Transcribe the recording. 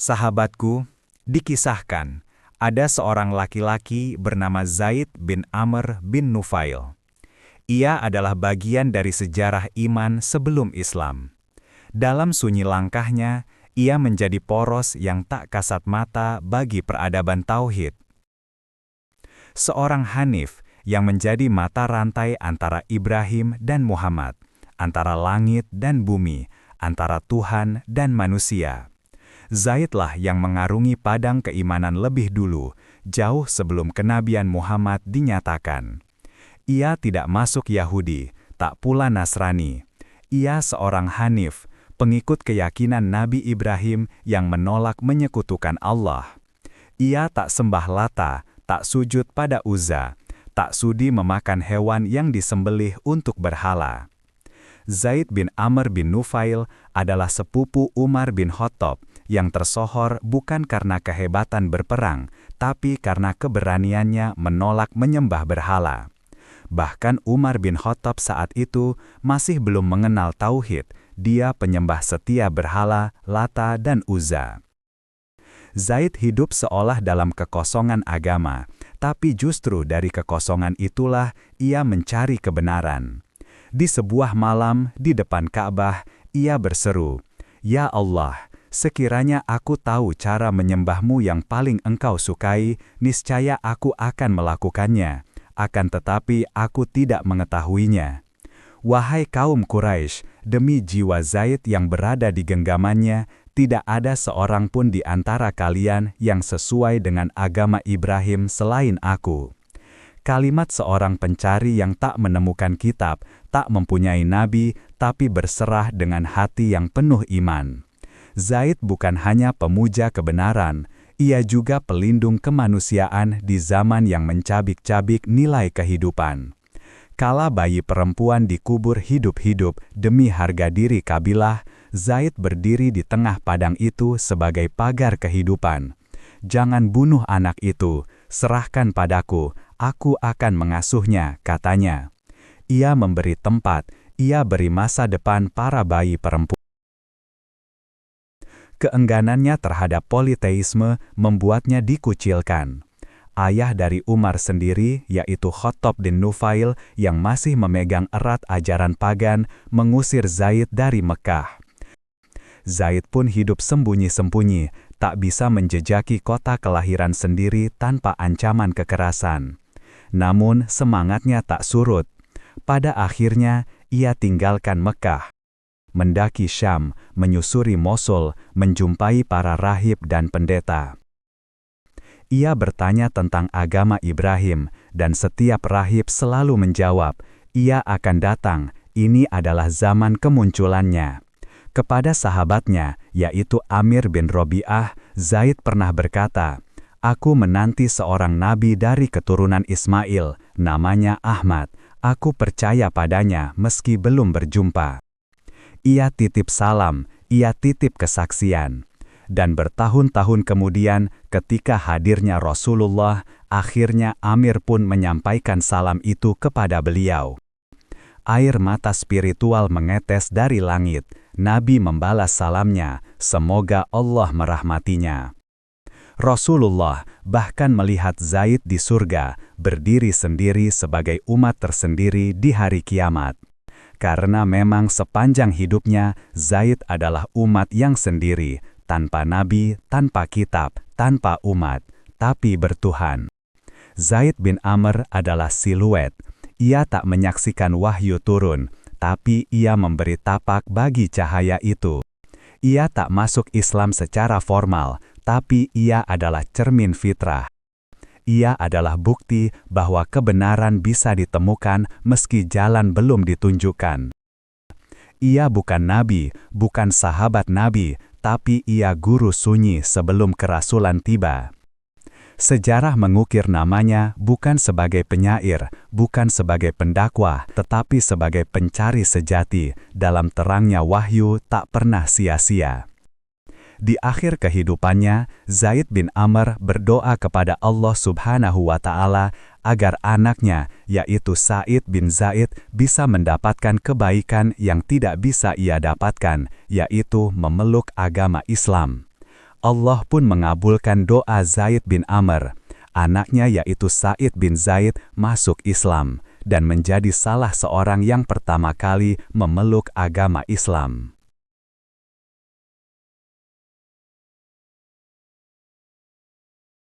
Sahabatku, dikisahkan, ada seorang laki-laki bernama Zaid bin Amr bin Nufail. Ia adalah bagian dari sejarah iman sebelum Islam. Dalam sunyi langkahnya, ia menjadi poros yang tak kasat mata bagi peradaban tauhid. Seorang Hanif yang menjadi mata rantai antara Ibrahim dan Muhammad, antara langit dan bumi, antara Tuhan dan manusia. Zaidlah yang mengarungi padang keimanan lebih dulu, jauh sebelum kenabian Muhammad dinyatakan. Ia tidak masuk Yahudi, tak pula Nasrani. Ia seorang Hanif, pengikut keyakinan Nabi Ibrahim yang menolak menyekutukan Allah. Ia tak sembah Lata, tak sujud pada Uzza, tak sudi memakan hewan yang disembelih untuk berhala. Zaid bin Amr bin Nufail adalah sepupu Umar bin Khattab yang tersohor bukan karena kehebatan berperang, tapi karena keberaniannya menolak menyembah berhala. Bahkan Umar bin Khattab saat itu masih belum mengenal tauhid, dia penyembah setia berhala, Lata dan Uzza. Zaid hidup seolah dalam kekosongan agama, tapi justru dari kekosongan itulah ia mencari kebenaran. Di sebuah malam di depan Ka'bah, ia berseru, "Ya Allah, sekiranya aku tahu cara menyembahmu yang paling engkau sukai, niscaya aku akan melakukannya, akan tetapi aku tidak mengetahuinya. Wahai kaum Quraisy, demi jiwa Zaid yang berada di genggamannya, tidak ada seorang pun di antara kalian yang sesuai dengan agama Ibrahim selain aku." Kalimat seorang pencari yang tak menemukan kitab, tak mempunyai nabi, tapi berserah dengan hati yang penuh iman. Zaid bukan hanya pemuja kebenaran, ia juga pelindung kemanusiaan di zaman yang mencabik-cabik nilai kehidupan. Kala bayi perempuan dikubur hidup-hidup demi harga diri kabilah, Zaid berdiri di tengah padang itu sebagai pagar kehidupan. "Jangan bunuh anak itu, serahkan padaku, aku akan mengasuhnya," katanya. Ia memberi tempat, ia beri masa depan para bayi perempuan. Keengganannya terhadap politeisme membuatnya dikucilkan. Ayah dari Umar sendiri, yaitu Khattab bin Nufail yang masih memegang erat ajaran pagan, mengusir Zaid dari Mekah. Zaid pun hidup sembunyi-sembunyi, tak bisa menjejaki kota kelahiran sendiri tanpa ancaman kekerasan. Namun semangatnya tak surut. Pada akhirnya, ia tinggalkan Mekah, mendaki Syam, menyusuri Mosul, menjumpai para rahib dan pendeta. Ia bertanya tentang agama Ibrahim, dan setiap rahib selalu menjawab, "Ia akan datang, ini adalah zaman kemunculannya." Kepada sahabatnya, yaitu Amir bin Robi'ah, Zaid pernah berkata, "Aku menanti seorang nabi dari keturunan Ismail, namanya Ahmad. Aku percaya padanya meski belum berjumpa." Ia titip salam, ia titip kesaksian. Dan bertahun-tahun kemudian, ketika hadirnya Rasulullah, akhirnya Amir pun menyampaikan salam itu kepada beliau. Air mata spiritual mengetes dari langit. Nabi membalas salamnya, semoga Allah merahmatinya. Rasulullah bahkan melihat Zaid di surga, berdiri sendiri sebagai umat tersendiri di hari kiamat. Karena memang sepanjang hidupnya, Zaid adalah umat yang sendiri, tanpa nabi, tanpa kitab, tanpa umat, tapi bertuhan. Zaid bin Amr adalah siluet. Ia tak menyaksikan wahyu turun, tapi ia memberi tapak bagi cahaya itu. Ia tak masuk Islam secara formal, tapi ia adalah cermin fitrah. Ia adalah bukti bahwa kebenaran bisa ditemukan meski jalan belum ditunjukkan. Ia bukan nabi, bukan sahabat nabi, tapi ia guru sunyi sebelum kerasulan tiba. Sejarah mengukir namanya bukan sebagai penyair, bukan sebagai pendakwah, tetapi sebagai pencari sejati. Dalam terangnya wahyu tak pernah sia-sia. Di akhir kehidupannya, Zaid bin Amr berdoa kepada Allah Subhanahu wa Ta'ala agar anaknya, yaitu Sa'id bin Zaid, bisa mendapatkan kebaikan yang tidak bisa ia dapatkan, yaitu memeluk agama Islam. Allah pun mengabulkan doa Zaid bin Amr. Anaknya yaitu Sa'id bin Zaid masuk Islam dan menjadi salah seorang yang pertama kali memeluk agama Islam.